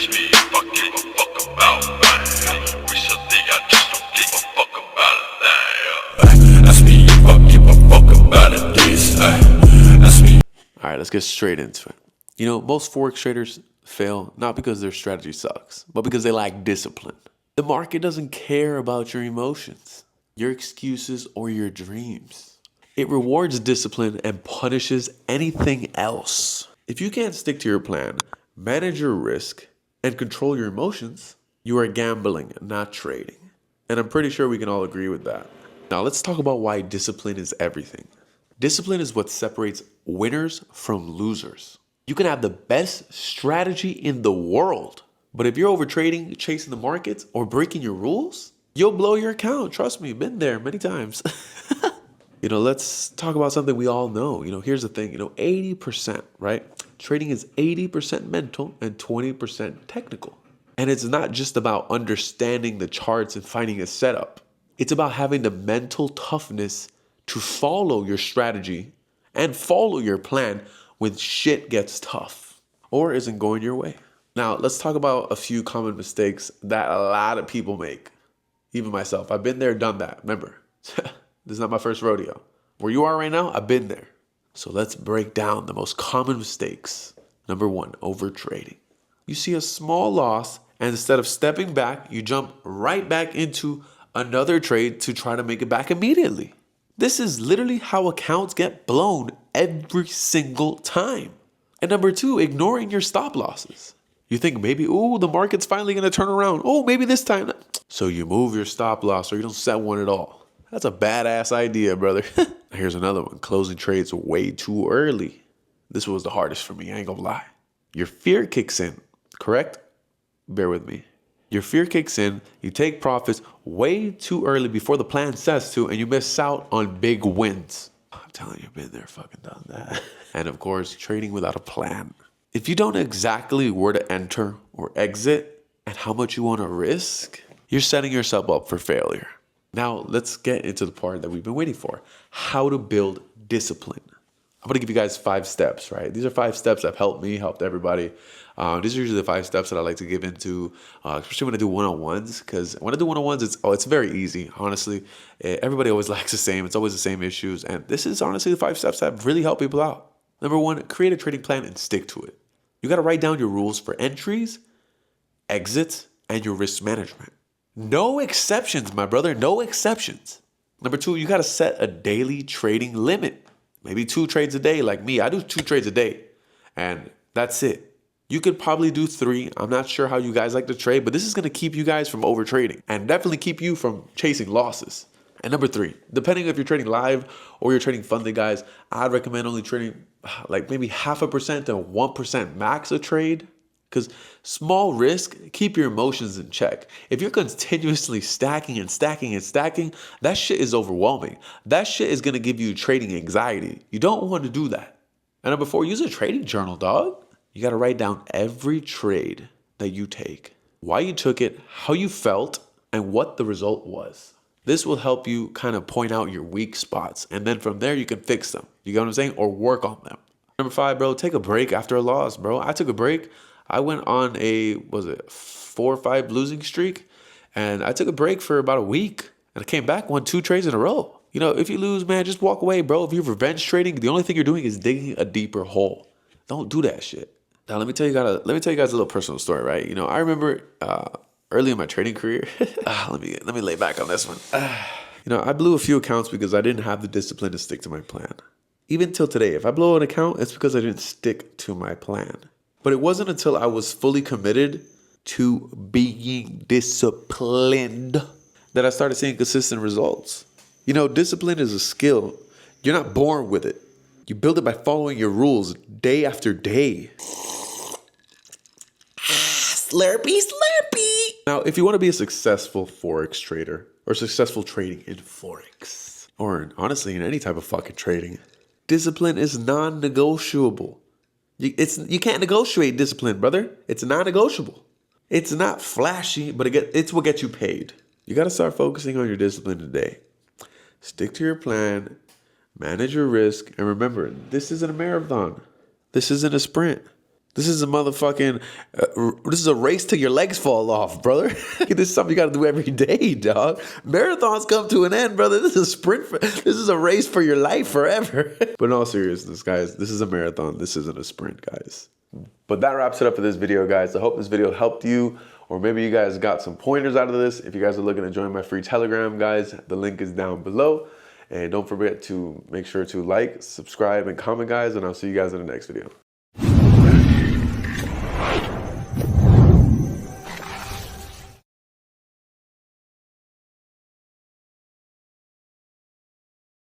Ask me if I give a fuck about man. Recently I just don't give a fuck about a thing. Ask me if I give a fuck about it this. Ask me. Alright, let's get straight into it. You know, most Forex traders fail not because their strategy sucks, but because they lack discipline. The market doesn't care about your emotions, your excuses, or your dreams. It rewards discipline and punishes anything else. If you can't stick to your plan, manage your risk, and control your emotions, you are gambling, not trading. And I'm pretty sure we can all agree with that. Now let's talk about why discipline is everything. Discipline is what separates winners from losers. You can have the best strategy in the world, but if you're overtrading, chasing the markets, or breaking your rules, you'll blow your account. Trust me, been there many times. Let's talk about something we all know. Here's the thing, 80%, right? Trading is 80% mental and 20% technical. And it's not just about understanding the charts and finding a setup. It's about having the mental toughness to follow your strategy and follow your plan when shit gets tough or isn't going your way. Now, let's talk about a few common mistakes that a lot of people make. Even myself, I've been there, done that. Remember, this is not my first rodeo. Where you are right now, I've been there. So let's break down the most common mistakes. Number 1, overtrading. You see a small loss, and instead of stepping back, you jump right back into another trade to try to make it back immediately. This is literally how accounts get blown every single time. And number 2, ignoring your stop losses. You think maybe, the market's finally going to turn around. Maybe this time. So you move your stop loss or you don't set one at all. That's a badass idea, brother. Here's another one. Closing trades way too early. This was the hardest for me, I ain't gonna lie. Your fear kicks in, correct? Bear with me. Your fear kicks in, you take profits way too early before the plan says to, and you miss out on big wins. I'm telling you, I've been there, fucking done that. And of course, trading without a plan. If you don't know exactly where to enter or exit and how much you want to risk, you're setting yourself up for failure. Now, let's get into the part that we've been waiting for. How to build discipline. I'm going to give you guys 5 steps, right? These are 5 steps that have helped me, helped everybody. These are usually the 5 steps that I like to give into, especially when I do one-on-ones. Because when I do one-on-ones, it's very easy, honestly. Everybody always likes the same. It's always the same issues. And this is honestly the 5 steps that have really helped people out. Number 1, create a trading plan and stick to it. You got to write down your rules for entries, exits, and your risk management. No exceptions, my brother, no exceptions. Number 2, you got to set a daily trading limit. Maybe 2 trades a day like me. I do 2 trades a day and that's it. You could probably do 3. I'm not sure how you guys like to trade, but this is going to keep you guys from overtrading and definitely keep you from chasing losses. And number 3, depending if you're trading live or you're trading funded, guys, I'd recommend only trading like maybe 0.5% to 1% max a trade. Because small risk, keep your emotions in check. If you're continuously stacking and stacking and stacking, that shit is overwhelming. That shit is going to give you trading anxiety. You don't want to do that. And number 4, use a trading journal, dog. You got to write down every trade that you take, why you took it, how you felt, and what the result was. This will help you kind of point out your weak spots. And then from there, you can fix them. You get what I'm saying? Or work on them. Number 5, bro, take a break after a loss, bro. I took a break. I went on a 4 or 5 losing streak, and I took a break for about a week, and I came back, won 2 trades in a row. If you lose, man, just walk away, bro. If you're revenge trading, the only thing you're doing is digging a deeper hole. Don't do that shit. Now, let me tell you guys a little personal story, right? I remember early in my trading career, let me lay back on this one. I blew a few accounts because I didn't have the discipline to stick to my plan. Even till today, if I blow an account, it's because I didn't stick to my plan. But it wasn't until I was fully committed to being disciplined that I started seeing consistent results. Discipline is a skill. You're not born with it. You build it by following your rules day after day. Slurpee, slurpee. Now, if you want to be a successful Forex trader or successful trading in Forex, or honestly in any type of fucking trading, discipline is non-negotiable. You can't negotiate discipline, brother. It's non-negotiable. It's not flashy, but it's what gets you paid. You got to start focusing on your discipline today. Stick to your plan, manage your risk, and remember, this isn't a marathon. This isn't a sprint. This is a motherfucking, this is a race till your legs fall off, brother. This is something you got to do every day, dog. Marathons come to an end, brother. This is a sprint. This is a race for your life forever. But in all seriousness, guys, this is a marathon. This isn't a sprint, guys. But that wraps it up for this video, guys. I hope this video helped you, or maybe you guys got some pointers out of this. If you guys are looking to join my free Telegram, guys, the link is down below. And don't forget to make sure to like, subscribe, and comment, guys, and I'll see you guys in the next video.